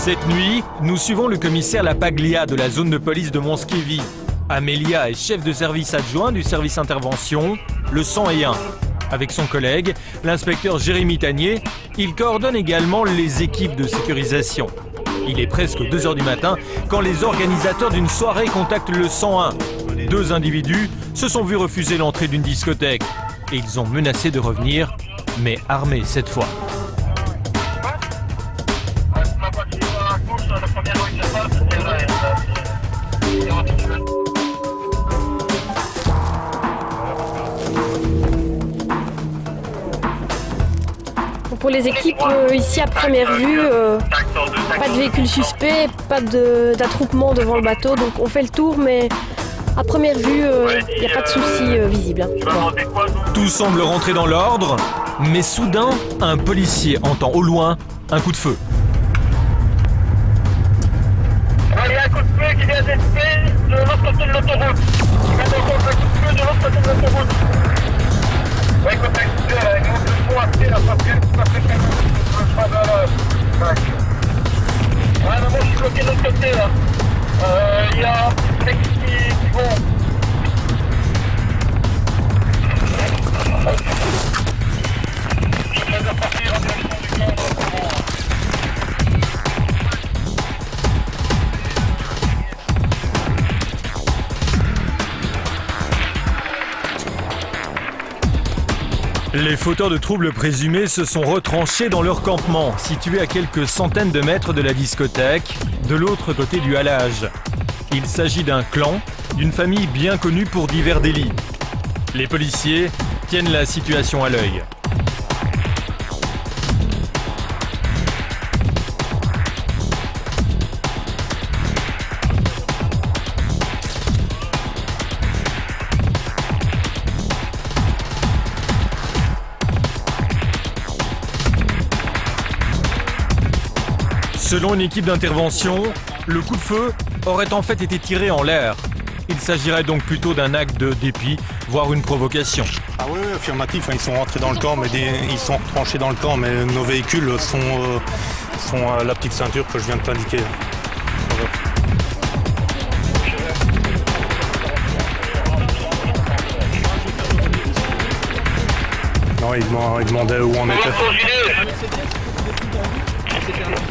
Cette nuit, nous suivons le commissaire Lapaglia de la zone de police de Monskévy. Amélia est chef de service adjoint du service intervention, le 101. Avec son collègue, l'inspecteur Jérémy Tanier, il coordonne également les équipes de sécurisation. Il est presque 2 h du matin quand les organisateurs d'une soirée contactent le 101. 2 individus se sont vus refuser l'entrée d'une discothèque. Et ils ont menacé de revenir, mais armés cette fois. Pour les équipes, ici à première vue, pas de véhicule suspect, pas d'attroupement devant le bateau, donc on fait le tour, mais à première vue, il n'y a pas de souci visible. Tout semble rentrer dans l'ordre, mais soudain, un policier entend au loin un coup de feu. Il y a un coup de feu qui vient d'être fait de l'autre côté de l'autoroute. Il vient d'entendre un coup de feu de l'autre côté de l'autoroute. Oui, contact, nous devons appeler la patrouille, ça fait quelque chose de travers. Ouais, mais moi je suis bloqué de l'autre côté là. Il y a un petit mec qui vont. Je vais partir en direction du camp. Les fauteurs de troubles présumés se sont retranchés dans leur campement, situé à quelques centaines de mètres de la discothèque, de l'autre côté du halage. Il s'agit d'un clan, d'une famille bien connue pour divers délits. Les policiers tiennent la situation à l'œil. Selon une équipe d'intervention, le coup de feu aurait en fait été tiré en l'air. Il s'agirait donc plutôt d'un acte de dépit, voire une provocation. Ah oui, affirmatif, ils sont rentrés dans le camp, mais ils sont retranchés dans le camp, mais nos véhicules sont à la petite ceinture que je viens de t'indiquer. Non, ils demandaient où on était.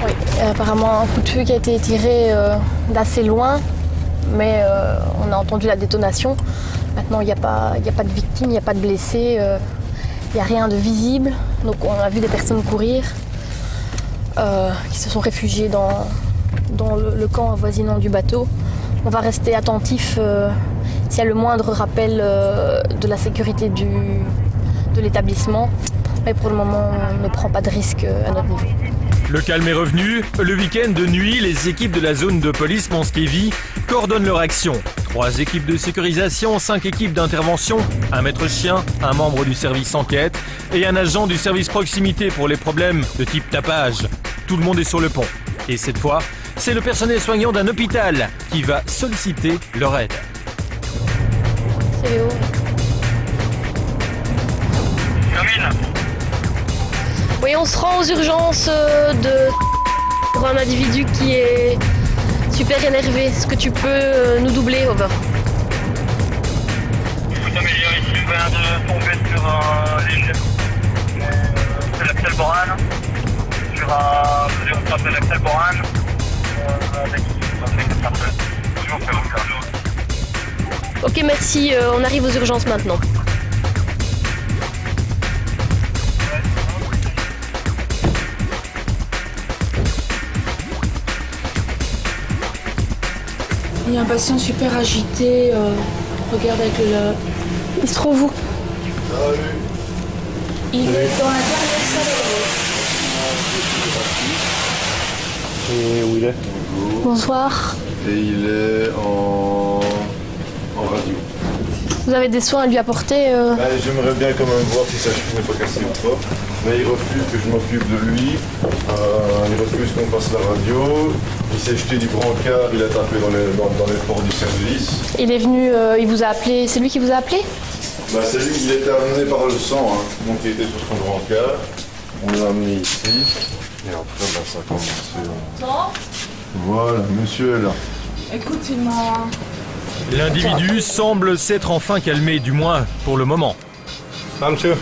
Oui, apparemment un coup de feu qui a été tiré d'assez loin, mais on a entendu la détonation. Maintenant, il n'y a pas de victimes, il n'y a pas de blessés, il n'y a rien de visible. Donc on a vu des personnes courir qui se sont réfugiées dans le camp avoisinant du bateau. On va rester attentif s'il y a le moindre rappel de la sécurité de l'établissement. Mais pour le moment, on ne prend pas de risque à notre niveau. Le calme est revenu. Le week-end de nuit, les équipes de la zone de police Monskévy coordonnent leur action. 3 équipes de sécurisation, 5 équipes d'intervention, un maître chien, un membre du service enquête et un agent du service proximité pour les problèmes de type tapage. Tout le monde est sur le pont. Et cette fois, c'est le personnel soignant d'un hôpital qui va solliciter leur aide. C'est Léo. Oui, on se rend aux urgences pour un individu qui est super énervé. Est-ce que tu peux nous doubler, over? Écoute Amélia, ici je viens de tomber sur les chefs. C'est l'Axel Boran. On s'appelle l'Axel Boran. Ok, merci. On arrive aux urgences maintenant. Il y a un patient super agité, regarde avec le... Il se trouve où? Il est dans la dernière salle. Et où il est? Bonsoir. Et il est en radio. Vous avez des soins à lui apporter J'aimerais bien quand même voir si sa cheville n'est pas cassée ou pas. Mais il refuse que je m'occupe de lui. Il refuse qu'on fasse la radio. Il s'est jeté du brancard, il a tapé dans les portes du service. Il est venu, il vous a appelé. C'est lui qui vous a appelé? C'est lui, il était amené par le sang, hein. Donc il était sur son brancard. On l'a amené ici. Et après, ben, ça a commencé. Voilà, monsieur est là. Écoute, il m'a... L'individu semble s'être enfin calmé, du moins pour le moment. Ah, monsieur.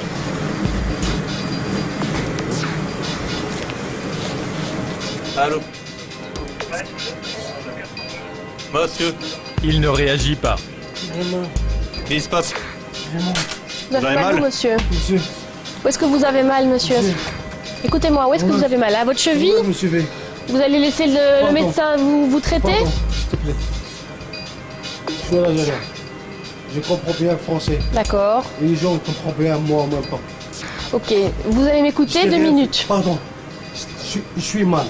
Allô. Monsieur. Il ne réagit pas. Qu'est-ce qui se passe? Vous avez mal, mal monsieur? Où est-ce que vous avez mal, monsieur? Écoutez-moi, où est-ce que vous avez mal? À votre cheville? Vous allez laisser le médecin vous traiter? S'il te plaît. Je suis un Algérien. Je comprends bien le français. D'accord. Et les gens comprennent bien moi en même temps. Ok, vous allez m'écouter 2 minutes. Pardon. Je suis mal.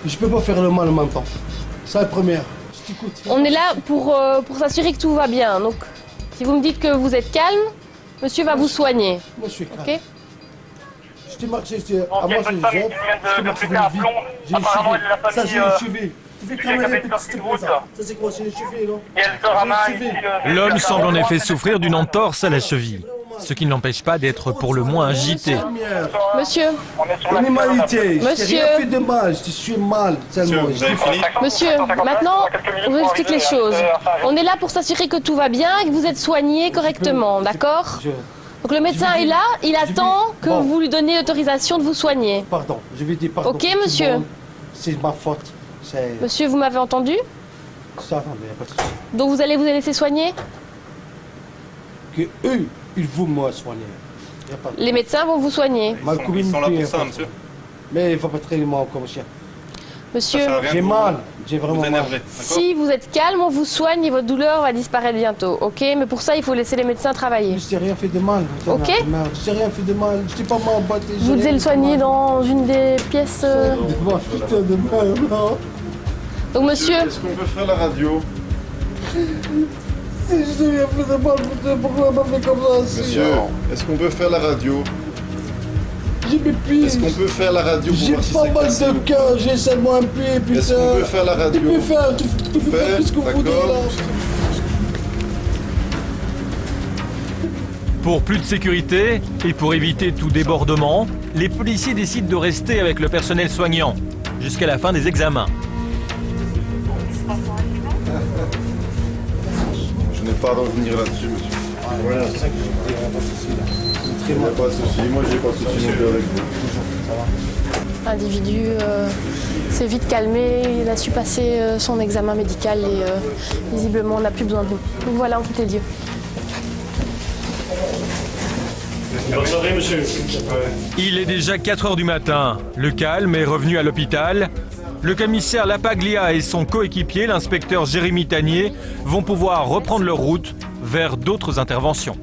Je peux pas faire le mal en même temps. C'est la première. Je t'écoute. On est là pour s'assurer que tout va bien. Donc, si vous me dites que vous êtes calme, monsieur va vous soigner. Moi je suis calme. Ok? Je t'ai marché, il y a une famille qui vient de péter un plomb. Apparemment, elle l'a Ça, famille. j'ai le cheville. Tu fais qui travailler avait un une peu, sortie s'il de te plaît, route. ça. Ça, c'est quoi? C'est le cheville, non? Et elle sort à main ici. L'homme semble en effet souffrir d'une entorse à la cheville, ce qui ne l'empêche pas d'être pour le moins agité. Monsieur, On est sur la Animalité. Je t'ai Monsieur. rien fait de mal. Je suis mal seulement. Monsieur, vous avez fini? monsieur, maintenant, on vous explique les choses. On est là pour s'assurer que tout va bien et que vous êtes soigné correctement, d'accord? Donc le médecin est là, il attend que vous lui donniez l'autorisation de vous soigner. Pardon, je vais dire pardon. Ok, pour tout le monsieur. monde. C'est ma faute. C'est Monsieur, vous m'avez entendu? ça, mais il n'y a pas de souci. Donc vous allez vous laisser soigner? Que eux, ils vont me soigner. Y a pas de... Les médecins vont vous soigner. Ma Ils communauté, sont là y a pour ça, pas de- monsieur. Mais il faut pas traiter moi comme chien. Monsieur, Ça sert à rien J'ai de mal. J'ai vous vraiment mal. énerver, d'accord? si vous êtes calme, on vous soigne et votre douleur va disparaître bientôt, ok? Mais pour ça, il faut laisser les médecins travailler. Je t'ai rien fait de mal. Ok. Je t'ai rien fait de mal. Je t'ai pas mal battu. Vous devez le soigner dans une des pièces... Putain de mal, non. Donc monsieur, Est-ce qu'on peut faire la radio? Si je t'ai rien fait de mal, putain, pourquoi elle m'a fait comme ça? Monsieur, est-ce qu'on peut faire la radio? J'ai mes pieds. Est-ce qu'on peut faire la radio pour J'ai voir si pas c'est mal cassé de ou cœur. J'ai seulement un pied, putain. Est-ce qu'on peut faire la radio? Tu peux faire, tu peux faire tout ce que vous voulez D'accord. là. Pour plus de sécurité et pour éviter tout débordement, les policiers décident de rester avec le personnel soignant jusqu'à la fin des examens. Je n'ai pas à revenir là-dessus, monsieur. Voilà. Il n'y a pas de souci. Moi, j'ai pas de souci non plus avec vous. l'individu s'est vite calmé, il a su passer son examen médical et visiblement on n'a plus besoin de nous. Donc voilà, en tous les lieux. Bonne soirée, monsieur. Il est déjà 4 heures du matin. Le calme est revenu à l'hôpital. Le commissaire Lapaglia et son coéquipier, l'inspecteur Jérémy Tanier, vont pouvoir reprendre leur route vers d'autres interventions.